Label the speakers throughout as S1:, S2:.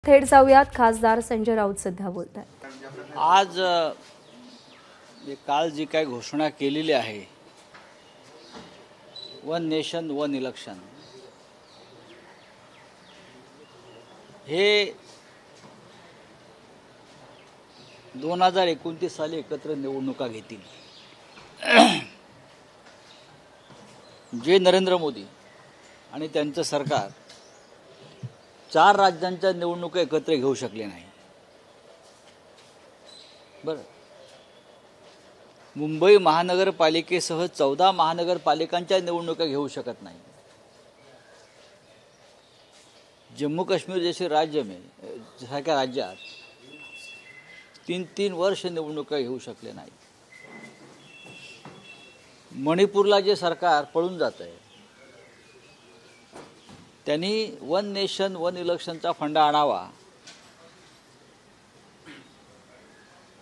S1: थेट जाऊयात, खासदार संजय राऊत सध्या बोलतात।
S2: आज काल जी काही घोषणा केलेली आहे, वन नेशन वन इलेक्शन, हे 2029 साली एकत्र निवडणुका घेतील। जे नरेंद्र मोदी आणि त्यांचं सरकार 4 राज्यांच्या निवडणुका एकत्र घेऊ शकले नाही। बरं, मुंबई महानगरपालिकेसह 14 महानगरपालिकांच्या निवडणुका घेऊ शकत नाही। जम्मू काश्मीर जैसे राज्य में सारख्या राज्यात 3-3 वर्ष निवडणुका घेऊ शकले नाही। मणिपूरला जे सरकार पळून जात आहे, त्यांनी वन नेशन वन इलेक्शनचा फंडा आणावा,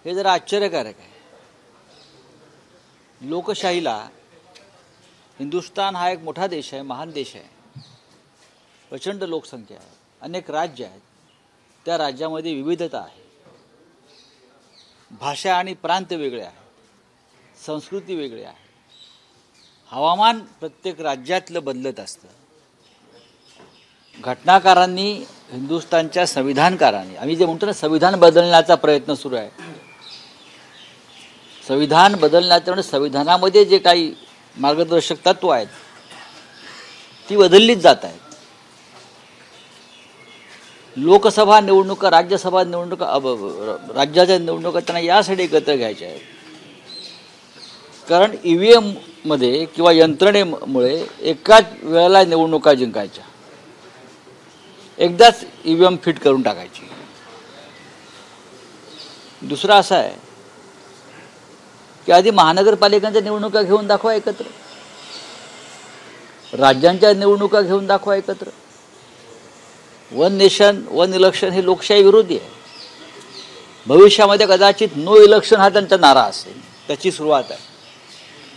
S2: हे जरा आश्चर्यकारक आहे। लोकशाहीला, हिंदुस्थान हा एक मोठा देश आहे, महान देश आहे, प्रचंड लोकसंख्या आहे, अनेक राज्य आहेत, त्या राज्यामध्ये विविधता आहे, भाषा आणि प्रांत वेगळे आहेत, संस्कृती वेगळी आहे, हवामान प्रत्येक राज्यातलं बदलत असतं। घटनाकारांनी, हिंदुस्थानच्या संविधानकारांनी, आम्ही जे म्हणतो ना संविधान बदलण्याचा प्रयत्न सुरू आहे, संविधान बदलण्याचं म्हणजे संविधानामध्ये जे काही मार्गदर्शक तत्व आहेत ती बदललीच जात आहेत। लोकसभा निवडणुका, राज्यसभा निवडणुका, राज्याच्या निवडणुका त्यांना यासाठी एकत्र घ्यायच्या आहेत, कारण EVM मध्ये किंवा यंत्रणेमुळे एकाच वेळेला निवडणुका जिंकायच्या, एकदाच EVM फिट करून टाकायची। दुसरा असा आहे की आधी महानगरपालिकांच्या निवडणुका घेऊन दाखवा एकत्र, राज्यांच्या निवडणुका घेऊन दाखवा एकत्र। वन नेशन वन इलेक्शन हे लोकशाही विरोधी आहे। भविष्यामध्ये कदाचित नो इलेक्शन हा त्यांचा नारा असेल, त्याची सुरुवात आहे।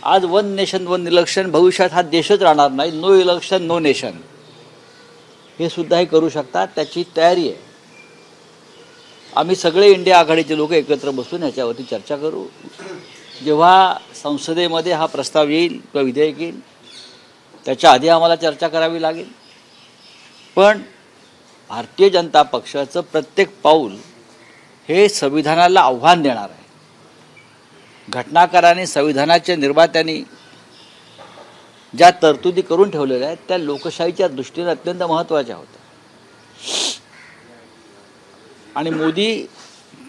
S2: आज वन नेशन वन इलेक्शन, भविष्यात हा देशच राहणार नाही, नो इलेक्शन नो नेशन, हे सुद्धा हे करू शकतात, त्याची तयारी आहे। आम्ही सगळे इंडिया आघाडीचे लोक एकत्र बसून याच्यावरती चर्चा करू। जेव्हा संसदेमध्ये हा प्रस्ताव येईल किंवा विधेयक येईल, त्याच्या आधी आम्हाला चर्चा करावी लागेल। पण भारतीय जनता पक्षाचं प्रत्येक पाऊल हे संविधानाला आव्हान देणार आहे। घटनाकारांनी, संविधानाच्या निर्मात्यांनी ज्या तरतुदी करून ठेवलेल्या आहेत त्या लोकशाहीच्या दृष्टीने अत्यंत महत्त्वाच्या होत्या, आणि मोदी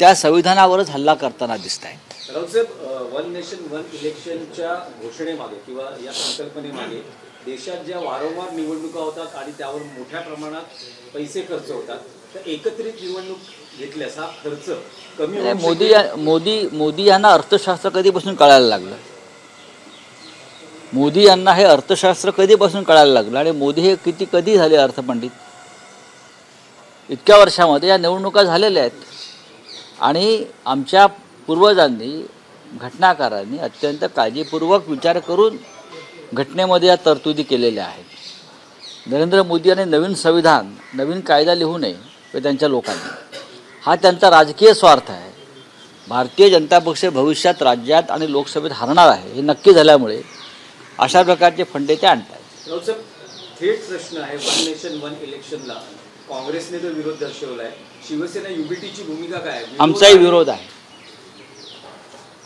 S2: त्या संविधानावरच हल्ला करताना दिसत आहेत।
S3: राऊत साहेब, वन नेशन वन इलेक्शनच्या घोषणेमागे किंवा या संकल्पनेमागे देशात ज्या वारंवार निवडणुका होतात आणि त्यावर मोठ्या प्रमाणात पैसे खर्च होतात, तर एकत्रित निवडणूक घेतल्यास हा खर्च कमी होईल।
S2: मोदी यांना अर्थशास्त्र कधीपासून कळायला लागलं? मोदी यांना हे अर्थशास्त्र कधीपासून कळायला लागलं? आणि मोदी हे कधी झाले अर्थपंडित? इतक्या वर्षामध्ये या निवडणुका झालेल्या आहेत, आणि आमच्या पूर्वजांनी, घटनाकारांनी अत्यंत काळजीपूर्वक विचार करून घटनेमध्ये या तरतुदी केलेल्या आहेत। नरेंद्र मोदी यांनी नवीन संविधान, नवीन कायदा लिहू नये त्यांच्या लोकांनी, हा त्यांचा राजकीय स्वार्थ आहे। भारतीय जनता पक्ष भविष्यात राज्यात आणि लोकसभेत हरणार आहे हे नक्की झाल्यामुळे अशा प्रकारचे फंडे ते आणतात।
S3: राऊत साहेब, थेट प्रश्न आहे, वन नेशन वन इलेक्शनला काँग्रेसने जो विरोध दर्शवला आहे, शिवसेना युबीटीची भूमिका काय आहे?
S2: आमचाही विरोध आहे,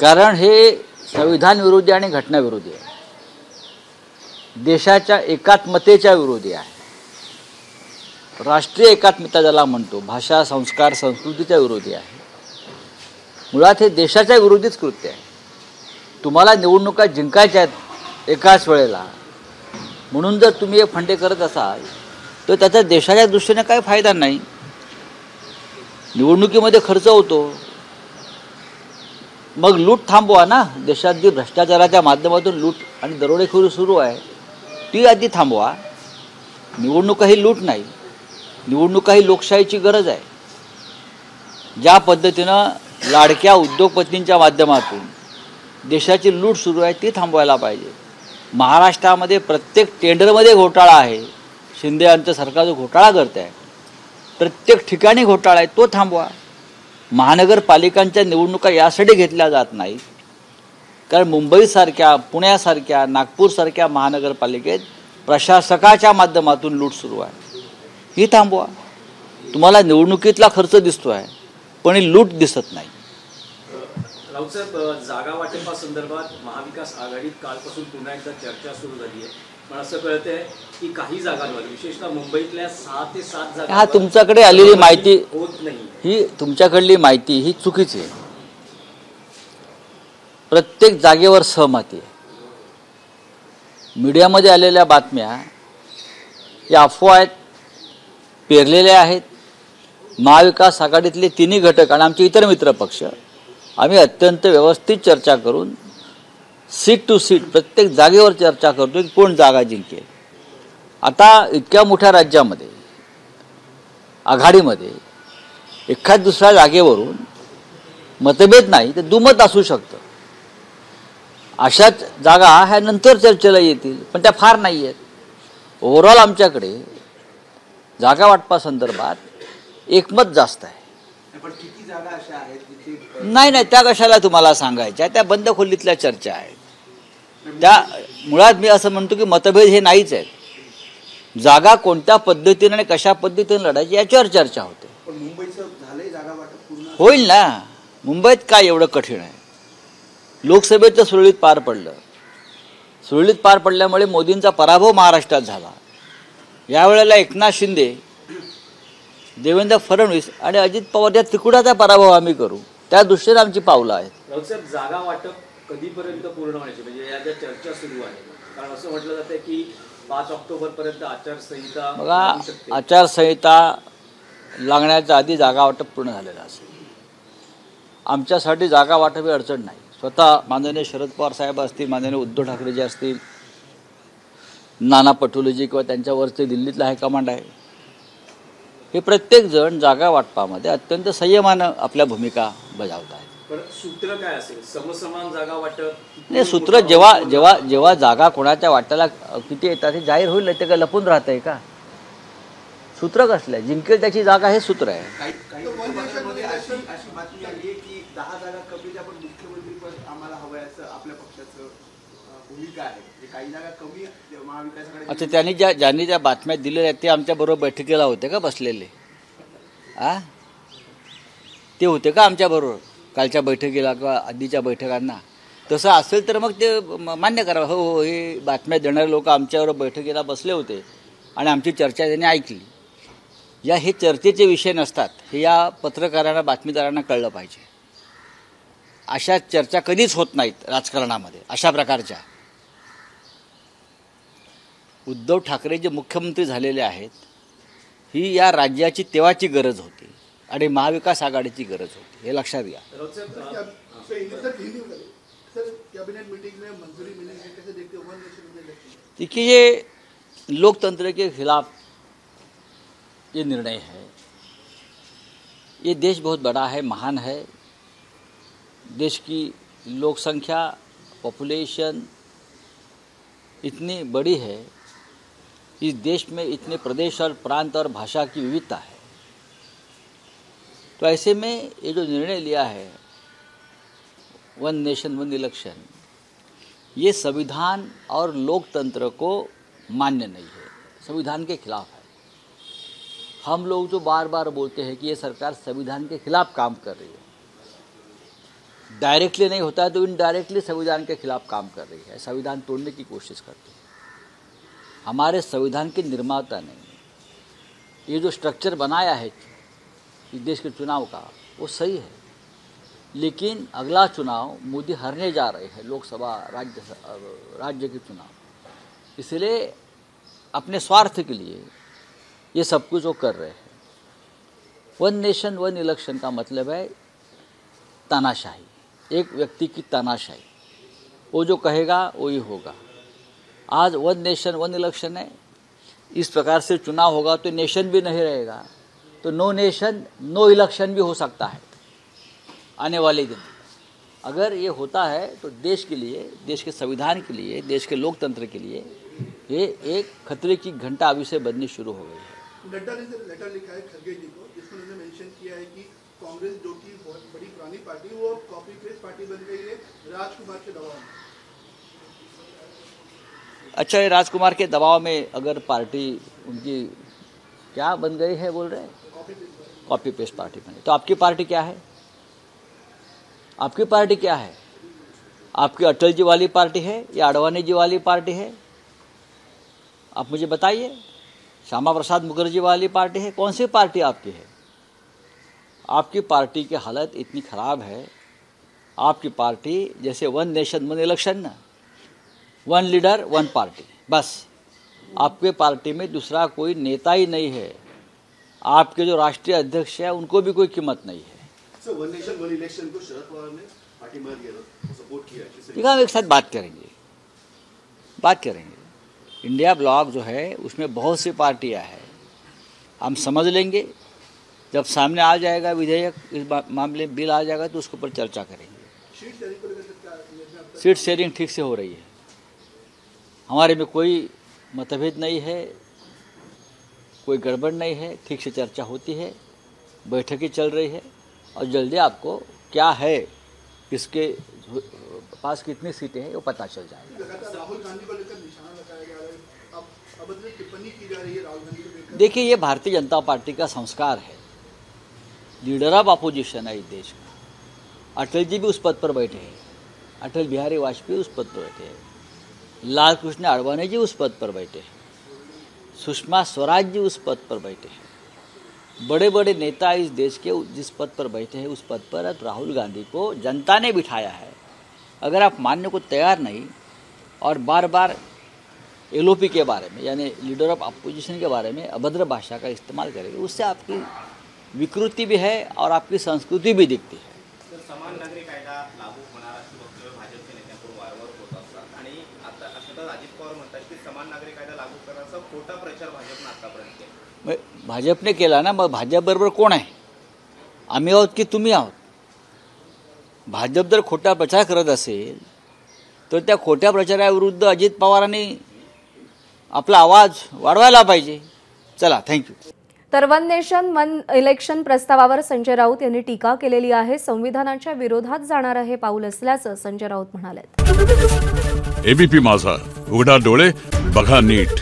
S2: कारण हे संविधान विरोधी आणि घटना विरोधी आहे, देशाच्या एकात्मतेच्या विरोधी आहे, राष्ट्रीय एकात्मता ज्याला म्हणतो, भाषा, संस्कार, संस्कृतीच्या विरोधी आहे। मुळात हे देशाच्या विरोधीच कृत्य आहे। तुम्हाला निवडणुका जिंकायच्या आहेत एकाच वेळेला, म्हणून जर तुम्ही हे फंडे करत असाल तर त्याचा देशाच्या दृष्टीने काही फायदा नाही। निवडणुकीमध्ये खर्च होतो, मग लूट थांबवा ना। देशात जी भ्रष्टाचाराच्या माध्यमातून लूट आणि दरोडेखोरी सुरू आहे ती आधी थांबवा। निवडणुका ही लूट नाही, निवडणुका ही लोकशाहीची गरज आहे। ज्या पद्धतीनं लाडक्या उद्योगपतींच्या माध्यमातून देशाची लूट सुरू आहे ती थांबवायला पाहिजे। महाराष्ट्रामध्ये प्रत्येक टेंडरमध्ये घोटाळा आहे, शिंदे यांचं सरकार जो घोटाळा करत आहे प्रत्येक ठिकाणी घोटाळा आहे तो थांबवा. महानगरपालिकांच्या निवडणुका यासाठी घेतल्या जात नाहीत कारण मुंबईसारख्या, पुण्यासारख्या, नागपूरसारख्या महानगरपालिकेत प्रशासकाच्या माध्यमातून लूट सुरू आहे. ही थांबवा. तुम्हाला निवडणुकीतला खर्च दिसतो आहे पण ही लूट दिसत नाही.
S3: राऊत साहेब, जागा वाटपासंदर्भात महाविकास आघाडीत कालपासून पुन्हा एकदा चर्चा सुरू झाली आहे. पण असं कळतंय की काही जागांवर, विशेषतः मुंबईतल्या 6 ते 7 जागा,
S2: हा तुमच्याकडे आलेली माहिती,
S3: होत नाही.
S2: ही तुमच्याकडली माहिती ही चुकीची आहे. प्रत्येक जागेवर सहमती आहे. मीडियामध्ये आलेल्या बातम्या या अफवा आहेत, पेरलेल्या आहेत. महाविकास आघाडीतले तिन्ही घटक आणि आमचे इतर मित्र पक्ष आम्ही अत्यंत व्यवस्थित चर्चा करून सीट टू सीट प्रत्येक जागेवर चर्चा करतो की कोण जागा जिंकेल. आता इतक्या मोठ्या राज्यामध्ये आघाडीमध्ये एखाद दुसऱ्या जागेवरून मतभेद नाही तर दुमत असू शकतं. अशाच जागा ह्या नंतर चर्चेला येतील पण त्या फार नाही आहेत. ओव्हरऑल आमच्याकडे जागा वाटपासंदर्भात एकमत जास्त आहे.
S4: पण किती जागा अशा आहेत जिथे
S2: नाही त्या कशाला तुम्हाला सांगायच्या, त्या बंद खोलीतल्या चर्चा आहेत. त्या मुळात मी असं म्हणतो की मतभेद हे नाहीच आहेत. जागा कोणत्या पद्धतीने आणि कशा पद्धतीने लढायची याच्यावर चर्चा होते.
S4: पण मुंबईचं झालंय जागा वाटप पूर्ण
S2: होईल ना. मुंबईत काय एवढं कठीण आहे. लोकसभेचं सुरळीत पार पडलं. सुरळीत पार पडल्यामुळे मोदींचा पराभव महाराष्ट्रात झाला. यावेळेला एकनाथ शिंदे, देवेंद्र फडणवीस आणि अजित पवार या त्रिकुटाचा पराभव आम्ही करू, त्या दृष्टीने आमची पावलं आहेत.
S3: राऊत साहेब, जागा वाटप कधीपर्यंत पूर्ण व्हायची, म्हणजे या ज्या चर्चा सुरू आहे, कारण असं म्हटलं जातं की 5 ऑक्टोबरपर्यंत आचारसंहिता
S2: बघा,
S3: लागू शकते.
S2: आचारसंहिता लागण्याच्या आधी जागा वाटप पूर्ण झालेलं असेल. आमच्यासाठी जागा वाटप ही अडचण नाही. स्वतः माननीय शरद पवार साहेब असतील, माननीय उद्धव ठाकरेजी असतील, नाना पटोलेजी किंवा त्यांच्यावरचे दिल्लीतला हायकमांड आहे, हे प्रत्येकजण जागा वाटपामध्ये अत्यंत संयमानं आपल्या भूमिका बजावत आहेत.
S3: पण सूत्र काय असेल? समसमान जागा वाटप
S2: नाही, सूत्र जेव्हा जागा कोणाच्या वाट्याला किती येतात हे जाहीर होईल, ते काय लपून राहत आहे का? सूत्र कसलं आहे? जिंकेल त्याची जागा हे सूत्र आहे.
S4: काही पक्षांमध्ये अशी बातमी आली आहे की 10 जागा कमी द्या पण मुख्यमंत्री पद आम्हाला हवंय असं आपल्या पक्षाचं भूमिका आहे. म्हणजे काही जागा कमी महाविकास आघाडी.
S2: अच्छा, ज्यांनी ज्या बातम्या दिलेल्या आहेत ते आमच्याबरोबर बैठकीला होते का बसलेले? ते होते का आमच्याबरोबर कालच्या बैठकीला किंवा आधीच्या बैठकांना? तसं असेल तर मग ते मान्य करा. हो, हे बातम्या देणारे लोक आमच्याबरोबर बैठकीला बसले होते आणि आमची चर्चा त्यांनी ऐकली. हे चर्चेचे विषय नसतात, हे या पत्रकारांना, बातमीदारांना कळलं पाहिजे. अशा चर्चा कधीच होत नाहीत राजकारणामध्ये अशा प्रकारच्या. उद्धव ठाकरे जे मुख्यमंत्री झालेले आहेत, ही या राज्याची तेव्हाची गरज होती आणि महाविकास आघाडीची गरज होती, हे लक्षात घ्या.
S3: राऊत साहेब,
S2: देखिए, ये लोकतंत्र के खिलाफ ये निर्णय है. ये देश बहुत बड़ा है, महान है. देश की लोकसंख्या, पॉपुलेशन इतनी बड़ी है. इस देश में इतने प्रदेश और प्रांत और भाषा की विविधता है. तो ऐसे में ये जो निर्णय लिया है, वन नेशन वन इलेक्शन, ये संविधान और लोकतंत्र को मान्य नहीं है, संविधान के खिलाफ है. हम लोग जो बार बार बोलते हैं कि ये सरकार संविधान के खिलाफ काम कर रही है, डायरेक्टली नहीं होता है तो इनडायरेक्टली संविधान के खिलाफ काम कर रही है, संविधान तोड़ने की कोशिश करती है. हमारे संविधान के निर्माता ने ये जो स्ट्रक्चर बनाया है इस देश के चुनाव का, वो सही है. लेकिन अगला चुनाव मोदी हारने जा रहे हैं, लोकसभा, राज्य के चुनाव. इसलिए अपने स्वार्थ के लिए ये सब कुछ वो कर रहे हैं. वन नेशन वन इलेक्शन का मतलब है तानाशाही, एक व्यक्ति की तानाशाही. वो जो कहेगा वो ही होगा. आज वन नेशन वन इलेक्शन है, इस प्रकार से चुनाव होगा तो नेशन भी नहीं रहेगा, तो नो नेशन नो इलेक्शन भी हो सकता है आने वाले दिन. अगर ये होता है तो देश के लिए, देश के संविधान के लिए, देश के लोकतंत्र के लिए ये एक खतरे की घंटा अभी से बजनी शुरू हो गई है.
S5: नड्डा ने जो लेटर लिखा है खरगे जी को, जिसमें उन्होंने मेंशन किया है कि कांग्रेस जो कि बहुत बड़ी पुरानी पार्टी, वो अब कॉपी पेस्ट पार्टी बन गई है राजकुमार के दबाव में।
S2: अच्छा, ये राजकुमार के दबाव में अगर पार्टी उनकी क्या बन गई है बोल रहे हैं, कॉपी पेस्ट पार्टी बनी, तो आपकी पार्टी क्या है? आपकी पार्टी क्या है? आपकी अटल जी वाली पार्टी है या आडवाणी जी वाली पार्टी है? आप मुझे बताइए। श्यामा प्रसाद मुखर्जी वाली पार्टी है? कौन सी पार्टी आपकी है? आपकी पार्टी की हालत इतनी ख़राब है, आपकी पार्टी जैसे वन नेशन वन इलेक्शन ना, वन लीडर वन पार्टी, बस आपके पार्टी में दूसरा कोई नेता ही नहीं है। आपके जो राष्ट्रीय अध्यक्ष है उनको भी कोई कीमत नहीं है।
S6: Sir, one nation one election को शरद पवार ने पार्टी में सपोर्ट किया,
S2: ठीक है, हम एक साथ बात करेंगे। इंडिया ब्लॉक जो है उसमें बहुत सी पार्टियां हैं, हम समझ लेंगे। जब सामने आ जाएगा विधेयक, इस मामले में बिल आ जाएगा तो उसके ऊपर चर्चा करेंगे। सीट शेयरिंग ठीक से हो रही है, हमारे में कोई मतभेद नहीं है, कोई गड़बड़ नहीं है, ठीक से चर्चा होती है, बैठकें चल रही है और जल्दी आपको क्या है, किसके पास कितनी सीटें हैं वो पता चल जाएगा।
S5: राहुल गांधी को लेकर निशाना लगाया जा रहा है, अब अभद्र टिप्पणी की जा रही है राहुल गांधी को लेकर।
S2: देखिए, ये भारतीय जनता पार्टी का संस्कार है, लीडर ऑफ अपोजिशन है इस देश का। अटल जी भी उस पद पर बैठे हैं, अटल बिहारी वाजपेयी उस पद पर बैठे हैं, लाल कृष्ण आडवाणी जी उस पद पर बैठे हैं, सुषमा स्वराज जी उस पद पर बैठे हैं, बड़े बड़े नेता इस देश के जिस पद पर बैठे हैं उस पद पर अब राहुल गांधी को जनता ने बिठाया है। अगर आप मानने को तैयार नहीं और बार बार एलओपी के बारे में यानी लीडर ऑफ अपोजिशन के बारे में अभद्र भाषा का इस्तेमाल करेंगे, उससे आपकी विकृति भी है और आपकी संस्कृति भी दिखती है।
S7: समान नागरी कायदा लागू होणार अशी वक्तव्य भाजपच्या नेत्यांकडून वारंवार होत असतात आणि आता असं अजित पवार म्हणतात की समान नागरी कायदा लागू करण्याचा खोटा प्रचार भाजपने आतापर्यंत केला।
S2: भाजपने केला ना, मग भाजप बरोबर कोण आहे? आम्ही आहोत की तुम्ही आहोत? भाजप जर खोटा प्रचार करत असेल तर त्या खोट्या प्रचाराविरुद्ध अजित पवारांनी आपला आवाज वाढवायला पाहिजे। चला, थँक्यू।
S1: तर वन नेशन वन इलेक्शन प्रस्तावावर संजय राऊत यांनी टीका केलेली आहे। संविधानाच्या विरोधात जाणारं हे पाऊल असल्याचं संजय राऊत म्हणाले।
S8: एबीपी माझा, उघडा डोळे बघा नीट।